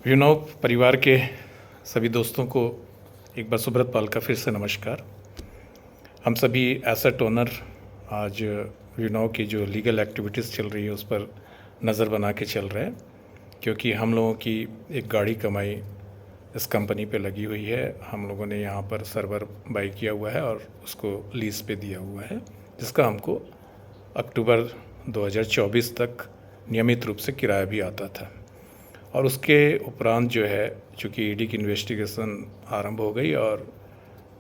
व्यूनॉव परिवार के सभी दोस्तों को एक बार सुब्रत पाल का फिर से नमस्कार। हम सभी एसेट ओनर आज व्यूनॉव की जो लीगल एक्टिविटीज़ चल रही है उस पर नज़र बना के चल रहे हैं, क्योंकि हम लोगों की एक गाढ़ी कमाई इस कंपनी पे लगी हुई है। हम लोगों ने यहाँ पर सर्वर बाई किया हुआ है और उसको लीज़ पे दिया हुआ है, जिसका हमको अक्टूबर 2024 तक नियमित रूप से किराया भी आता था। और उसके उपरांत जो है, चूँकि ईडी की इन्वेस्टिगेशन आरंभ हो गई और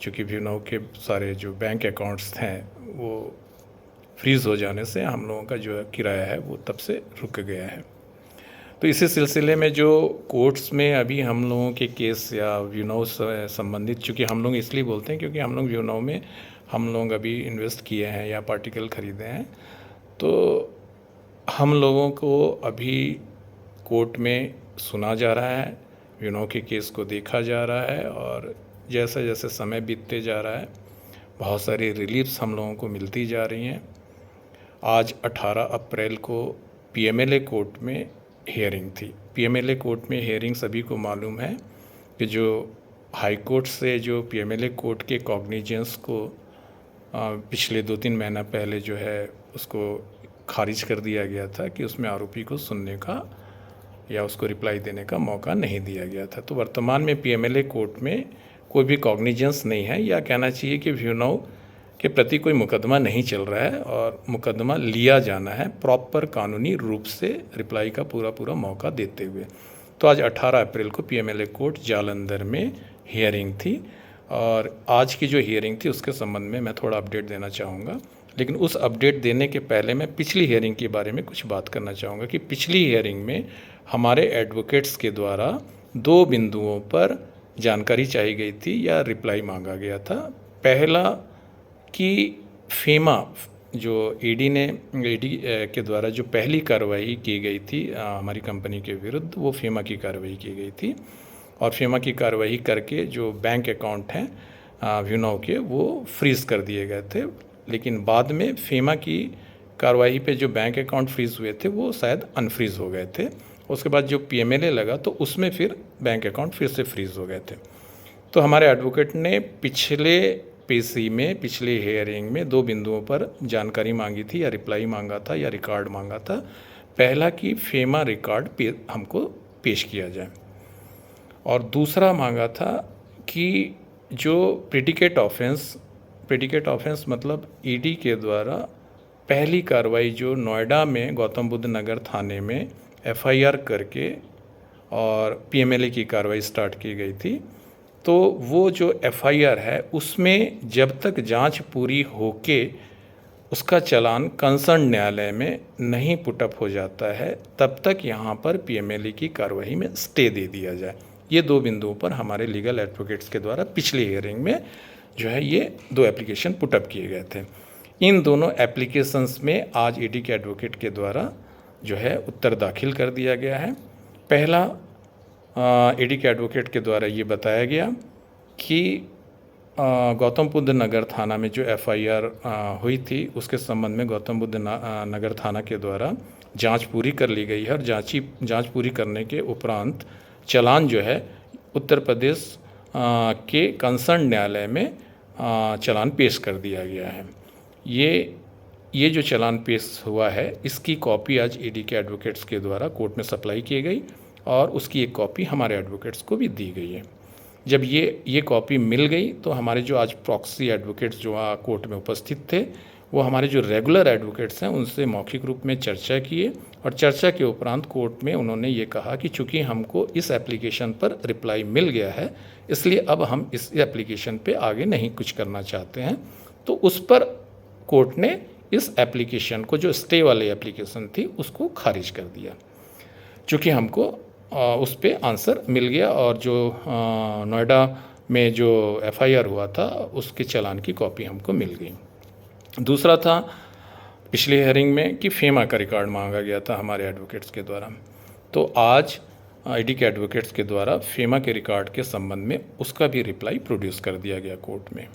चूँकि व्यूनॉव के सारे जो बैंक अकाउंट्स हैं वो फ्रीज़ हो जाने से हम लोगों का जो किराया है वो तब से रुक गया है। तो इसी सिलसिले में जो कोर्ट्स में अभी हम लोगों के केस या व्यूनॉव से संबंधित, चूँकि हम लोग इसलिए बोलते हैं क्योंकि हम लोग व्यूनॉव में हम लोग अभी इन्वेस्ट किए हैं या पार्टिकल ख़रीदे हैं, तो हम लोगों को अभी कोर्ट में सुना जा रहा है, व्यूनॉव के केस को देखा जा रहा है और जैसे जैसे समय बीतते जा रहा है बहुत सारी रिलीफ्स हम लोगों को मिलती जा रही हैं। आज 18 अप्रैल को पीएमएलए कोर्ट में हियरिंग थी। पीएमएलए कोर्ट में हियरिंग सभी को मालूम है कि जो हाई कोर्ट से जो पीएमएलए कोर्ट के कॉग्निजेंस को पिछले 2-3 महीना पहले जो है उसको खारिज कर दिया गया था कि उसमें आरोपी को सुनने का या उसको रिप्लाई देने का मौका नहीं दिया गया था। तो वर्तमान में पीएमएलए कोर्ट में कोई भी कॉग्निजेंस नहीं है, या कहना चाहिए कि व्यूनॉव के प्रति कोई मुकदमा नहीं चल रहा है और मुकदमा लिया जाना है प्रॉपर कानूनी रूप से रिप्लाई का पूरा मौका देते हुए। तो आज 18 अप्रैल को पीएमएलए कोर्ट जालंधर में हियरिंग थी और आज की जो हियरिंग थी उसके संबंध में मैं थोड़ा अपडेट देना चाहूँगा। लेकिन उस अपडेट देने के पहले मैं पिछली हियरिंग के बारे में कुछ बात करना चाहूँगा कि पिछली हियरिंग में हमारे एडवोकेट्स के द्वारा 2 बिंदुओं पर जानकारी चाहिए गई थी या रिप्लाई मांगा गया था। पहला कि फेमा जो ईडी के द्वारा जो पहली कार्रवाई की गई थी हमारी कंपनी के विरुद्ध, वो फेमा की कार्रवाई की गई थी और फेमा की कार्रवाई करके जो बैंक अकाउंट हैं व्यूनॉव के वो फ्रीज़ कर दिए गए थे। लेकिन बाद में फेमा की कार्रवाई पे जो बैंक अकाउंट फ्रीज़ हुए थे वो शायद अनफ्रीज़ हो गए थे। उसके बाद जो पीएमएलए लगा तो उसमें फिर बैंक अकाउंट फिर से फ्रीज़ हो गए थे। तो हमारे एडवोकेट ने पिछले पेशी में, पिछले हियरिंग में 2 बिंदुओं पर जानकारी मांगी थी या रिप्लाई मांगा था या रिकॉर्ड मांगा था। पहला कि फेमा रिकॉर्ड हमको पेश किया जाए और दूसरा मांगा था कि जो प्रेडिकेट ऑफेंस मतलब ईडी के द्वारा पहली कार्रवाई जो नोएडा में गौतम बुद्ध नगर थाने में एफआईआर करके और पीएमएलए की कार्रवाई स्टार्ट की गई थी, तो वो जो एफआईआर है उसमें जब तक जांच पूरी होके उसका चालान कंसर्न न्यायालय में नहीं पुटअप हो जाता है तब तक यहाँ पर पीएमएलए की कार्रवाई में स्टे दे दिया जाए। ये 2 बिंदुओं पर हमारे लीगल एडवोकेट्स के द्वारा पिछली हियरिंग में जो है ये 2 एप्लीकेशन पुटअप किए गए थे। इन दोनों एप्लीकेशंस में आज ईडी के एडवोकेट के द्वारा जो है उत्तर दाखिल कर दिया गया है। पहला ईडी के एडवोकेट के द्वारा ये बताया गया कि गौतम बुद्ध नगर थाना में जो एफआईआर हुई थी उसके संबंध में गौतम बुद्ध नगर थाना के द्वारा जांच पूरी कर ली गई है और जांच पूरी करने के उपरांत चालान जो है उत्तर प्रदेश के कंसर्न न्यायालय में चालान पेश कर दिया गया है। ये जो चालान पेश हुआ है इसकी कॉपी आज ईडी के एडवोकेट्स के द्वारा कोर्ट में सप्लाई की गई और उसकी एक कॉपी हमारे एडवोकेट्स को भी दी गई है। जब ये कॉपी मिल गई तो हमारे जो आज प्रॉक्सी एडवोकेट्स जो कोर्ट में उपस्थित थे वो हमारे जो रेगुलर एडवोकेट्स हैं उनसे मौखिक रूप में चर्चा किए और चर्चा के उपरांत कोर्ट में उन्होंने ये कहा कि चूँकि हमको इस एप्लीकेशन पर रिप्लाई मिल गया है इसलिए अब हम इस एप्लीकेशन पे आगे नहीं कुछ करना चाहते हैं। तो उस पर कोर्ट ने इस एप्लीकेशन को, जो स्टे वाली एप्लीकेशन थी, उसको खारिज कर दिया, चूँकि हमको उस पर आंसर मिल गया और जो नोएडा में जो एफआईआर हुआ था उसके चालान की कॉपी हमको मिल गई। दूसरा था पिछले हियरिंग में कि फेमा का रिकॉर्ड मांगा गया था हमारे एडवोकेट्स के द्वारा, तो आज ईडी के एडवोकेट्स के द्वारा फेमा के रिकॉर्ड के संबंध में उसका भी रिप्लाई प्रोड्यूस कर दिया गया कोर्ट में,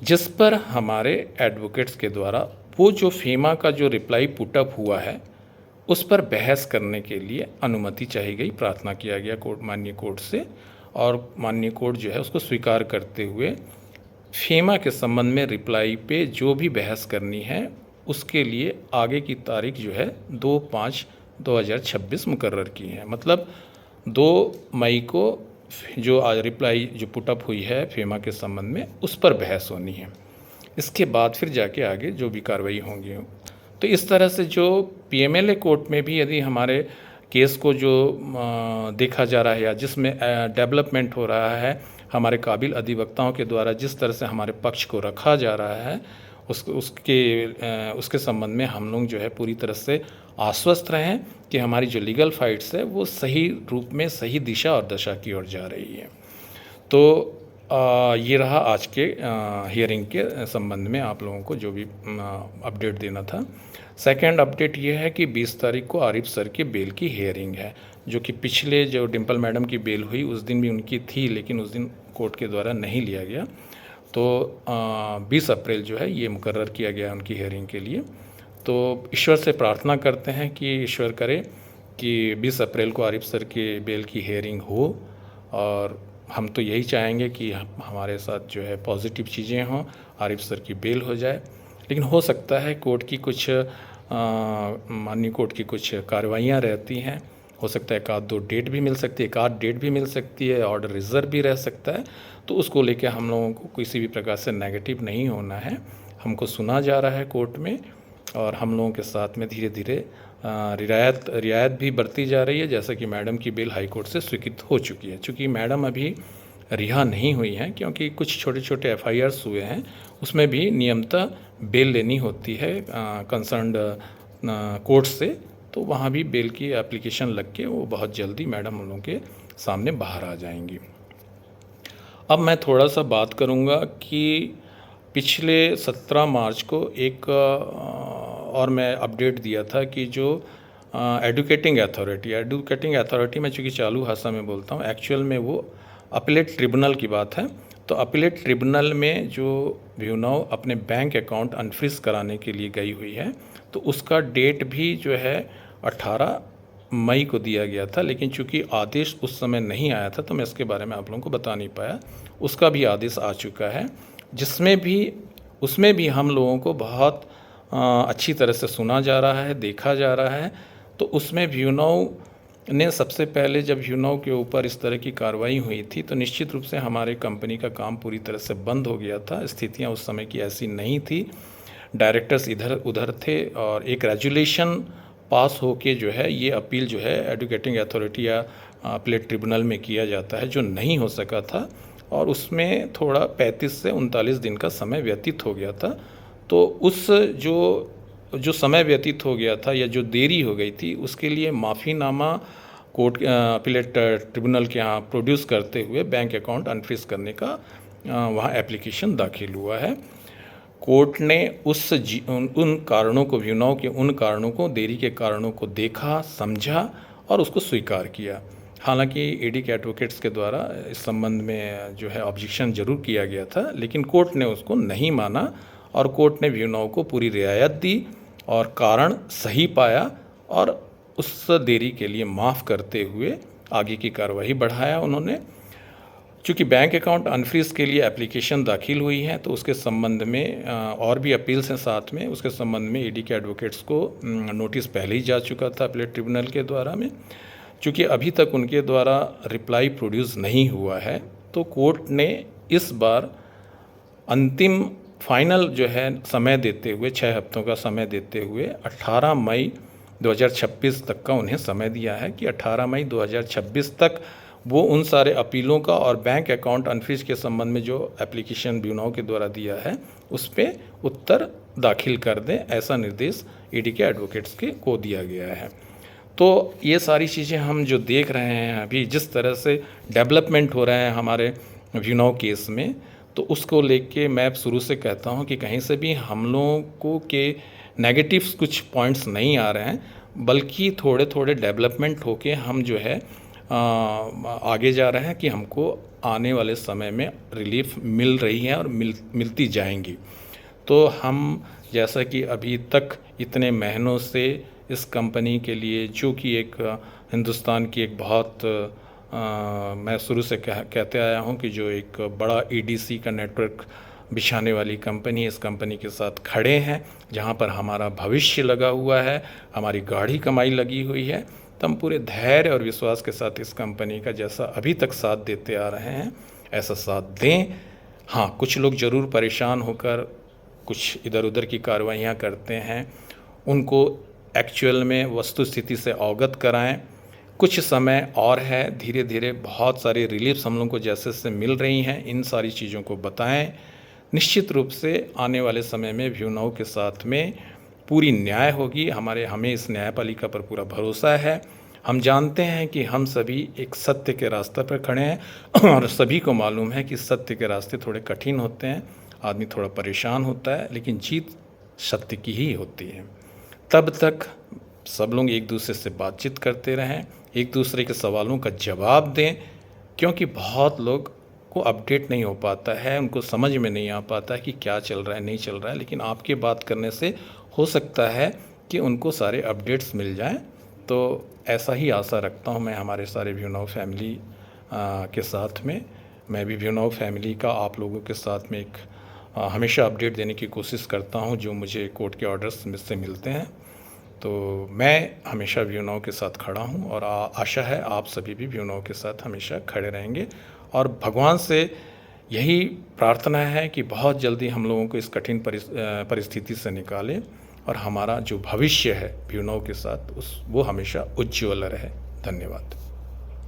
जिस पर हमारे एडवोकेट्स के द्वारा वो जो फेमा का जो रिप्लाई पुटअप हुआ है उस पर बहस करने के लिए अनुमति चाही गई, प्रार्थना किया गया कोर्ट, माननीय कोर्ट से, और माननीय कोर्ट जो है उसको स्वीकार करते हुए फेमा के संबंध में रिप्लाई पे जो भी बहस करनी है उसके लिए आगे की तारीख जो है 2/5/2026 मुकर्रर की है। मतलब 2 मई को जो आज रिप्लाई जो पुटअप हुई है फेमा के संबंध में, उस पर बहस होनी है। इसके बाद फिर जाके आगे जो भी कार्रवाई होंगी। तो इस तरह से जो पीएमएलए कोर्ट में भी यदि हमारे केस को जो देखा जा रहा है या जिसमें डेवलपमेंट हो रहा है, हमारे काबिल अधिवक्ताओं के द्वारा जिस तरह से हमारे पक्ष को रखा जा रहा है, उसके संबंध में हम लोग जो है पूरी तरह से आश्वस्त रहें कि हमारी जो लीगल फाइट्स है वो सही रूप में, सही दिशा और दशा की ओर जा रही है। तो ये रहा आज के हियरिंग के संबंध में आप लोगों को जो भी अपडेट देना था। सेकंड अपडेट ये है कि 20 तारीख को आरिफ सर की बेल की हियरिंग है, जो कि पिछले जो डिम्पल मैडम की बेल हुई उस दिन भी उनकी थी, लेकिन उस दिन कोर्ट के द्वारा नहीं लिया गया। तो 20 अप्रैल जो है ये मुकर्रर किया गया उनकी हियरिंग के लिए। तो ईश्वर से प्रार्थना करते हैं कि ईश्वर करे कि 20 अप्रैल को आरिफ सर के बेल की हियरिंग हो, और हम तो यही चाहेंगे कि हमारे साथ जो है पॉजिटिव चीज़ें हों, आरिफ सर की बेल हो जाए। लेकिन हो सकता है कोर्ट की कुछ माननीय कोर्ट की कुछ कार्रवाइयाँ रहती हैं, हो सकता है एक आध 2 डेट भी मिल सकती है, एक आध डेट भी मिल सकती है, ऑर्डर रिजर्व भी रह सकता है। तो उसको लेके हम लोगों को किसी भी प्रकार से नेगेटिव नहीं होना है। हमको सुना जा रहा है कोर्ट में, और हम लोगों के साथ में धीरे धीरे रियायत भी बढ़ती जा रही है, जैसा कि मैडम की बेल हाई कोर्ट से स्वीकृत हो चुकी है। चूँकि मैडम अभी रिहा नहीं हुई हैं, क्योंकि कुछ छोटे छोटे FIRs हुए हैं, उसमें भी नियमतः बेल लेनी होती है कंसर्न्ड कोर्ट से। तो वहाँ भी बेल की एप्लीकेशन लग के वो बहुत जल्दी मैडम उन लोगों के सामने बाहर आ जाएंगी। अब मैं थोड़ा सा बात करूँगा कि पिछले 17 मार्च को एक और मैं अपडेट दिया था कि जो एडुकेटिंग अथॉरिटी में चूँकि चालू भाषा में बोलता हूँ, एक्चुअल में वो अपीलेट ट्रिब्यूनल की बात है। तो अपीलेट ट्रिब्यूनल में जो व्यूनव अपने बैंक अकाउंट अनफ्रीज कराने के लिए गई हुई है, तो उसका डेट भी जो है 18 मई को दिया गया था, लेकिन चूंकि आदेश उस समय नहीं आया था तो मैं इसके बारे में आप लोगों को बता नहीं पाया। उसका भी आदेश आ चुका है, उसमें भी हम लोगों को बहुत अच्छी तरह से सुना जा रहा है, देखा जा रहा है। तो उसमें व्यूनव ने सबसे पहले जब व्यूनव के ऊपर इस तरह की कार्रवाई हुई थी, तो निश्चित रूप से हमारे कंपनी का काम पूरी तरह से बंद हो गया था। स्थितियाँ उस समय की ऐसी नहीं थी, डायरेक्टर्स इधर उधर थे, और एक रेजुलेशन पास होके जो है ये अपील जो है एडुकेटिंग अथॉरिटी या अपीलेट ट्रिब्यूनल में किया जाता है, जो नहीं हो सका था, और उसमें थोड़ा 35 से 39 दिन का समय व्यतीत हो गया था। तो उस जो समय व्यतीत हो गया था या जो देरी हो गई थी, उसके लिए माफ़ीनामा कोर्ट अपीलेट ट्रिब्यूनल के यहाँ प्रोड्यूस करते हुए बैंक अकाउंट अनफ्रीज करने का वहाँ एप्लीकेशन दाखिल हुआ है। कोर्ट ने उन कारणों को, व्यूनव के उन कारणों को, देरी के कारणों को देखा, समझा और उसको स्वीकार किया। हालांकि ईडी के एडवोकेट्स के द्वारा इस संबंध में जो है ऑब्जेक्शन जरूर किया गया था, लेकिन कोर्ट ने उसको नहीं माना, और कोर्ट ने व्यूनव को पूरी रियायत दी और कारण सही पाया, और उस देरी के लिए माफ़ करते हुए आगे की कार्रवाई बढ़ाया उन्होंने। चूँकि बैंक अकाउंट अनफ्रीज के लिए एप्लीकेशन दाखिल हुई है, तो उसके संबंध में और भी अपील्स हैं साथ में, उसके संबंध में ईडी के एडवोकेट्स को नोटिस पहले ही जा चुका था अपीलेट ट्रिब्यूनल के द्वारा में। चूँकि अभी तक उनके द्वारा रिप्लाई प्रोड्यूस नहीं हुआ है, तो कोर्ट ने इस बार अंतिम फाइनल जो है समय देते हुए, 6 हफ्तों का समय देते हुए 18 मई 2026 तक का उन्हें समय दिया है कि 18 मई 2026 तक वो उन सारे अपीलों का और बैंक अकाउंट अनफ्रीज के संबंध में जो एप्लीकेशन व्यूनव के द्वारा दिया है उस पर उत्तर दाखिल कर दें, ऐसा निर्देश ईडी के एडवोकेट्स को दिया गया है। तो ये सारी चीज़ें हम जो देख रहे हैं अभी, जिस तरह से डेवलपमेंट हो रहे हैं हमारे व्यूनव केस में, तो उसको लेके मैं शुरू से कहता हूँ कि कहीं से भी हम लोगों के नेगेटिव्स कुछ पॉइंट्स नहीं आ रहे हैं, बल्कि थोड़े थोड़े डेवलपमेंट होके हम जो है आगे जा रहे हैं कि हमको आने वाले समय में रिलीफ मिल रही है और मिलती जाएंगी। तो हम जैसा कि अभी तक इतने महीनों से इस कंपनी के लिए, जो कि एक हिंदुस्तान की एक बहुत मैं शुरू से कहते आया हूँ कि जो एक बड़ा ईडीसी का नेटवर्क बिछाने वाली कंपनी, इस कंपनी के साथ खड़े हैं, जहाँ पर हमारा भविष्य लगा हुआ है, हमारी गाढ़ी कमाई लगी हुई है। तो हम पूरे धैर्य और विश्वास के साथ इस कंपनी का जैसा अभी तक साथ देते आ रहे हैं ऐसा साथ दें। हाँ, कुछ लोग ज़रूर परेशान होकर कुछ इधर उधर की कार्रवाइयाँ करते हैं, उनको एक्चुअल में वस्तु स्थिति से अवगत कराएं। कुछ समय और है, धीरे धीरे बहुत सारी रिलीफ्स हम लोगों को जैसे जैसे मिल रही हैं, इन सारी चीज़ों को बताएं। निश्चित रूप से आने वाले समय में व्यू नाउ के साथ में पूरी न्याय होगी। हमें इस न्यायपालिका पर पूरा भरोसा है। हम जानते हैं कि हम सभी एक सत्य के रास्ते पर खड़े हैं और सभी को मालूम है कि सत्य के रास्ते थोड़े कठिन होते हैं, आदमी थोड़ा परेशान होता है, लेकिन जीत सत्य की ही होती है। तब तक सब लोग एक दूसरे से बातचीत करते रहें, एक दूसरे के सवालों का जवाब दें, क्योंकि बहुत लोग को अपडेट नहीं हो पाता है, उनको समझ में नहीं आ पाता है कि क्या चल रहा है, नहीं चल रहा है। लेकिन आपके बात करने से हो सकता है कि उनको सारे अपडेट्स मिल जाएं। तो ऐसा ही आशा रखता हूं मैं हमारे सारे व्यू नाउ फैमिली के साथ में। मैं भी व्यू नाउ फैमिली का आप लोगों के साथ में एक हमेशा अपडेट देने की कोशिश करता हूं, जो मुझे कोर्ट के ऑर्डर्स से मिलते हैं। तो मैं हमेशा व्यू नाउ के साथ खड़ा हूं और आशा है आप सभी भी व्यू नाउ के साथ हमेशा खड़े रहेंगे। और भगवान से यही प्रार्थना है कि बहुत जल्दी हम लोगों को इस कठिन परिस्थिति से निकाले और हमारा जो भविष्य है व्यू नाउ के साथ वो हमेशा उज्ज्वल रहे। धन्यवाद।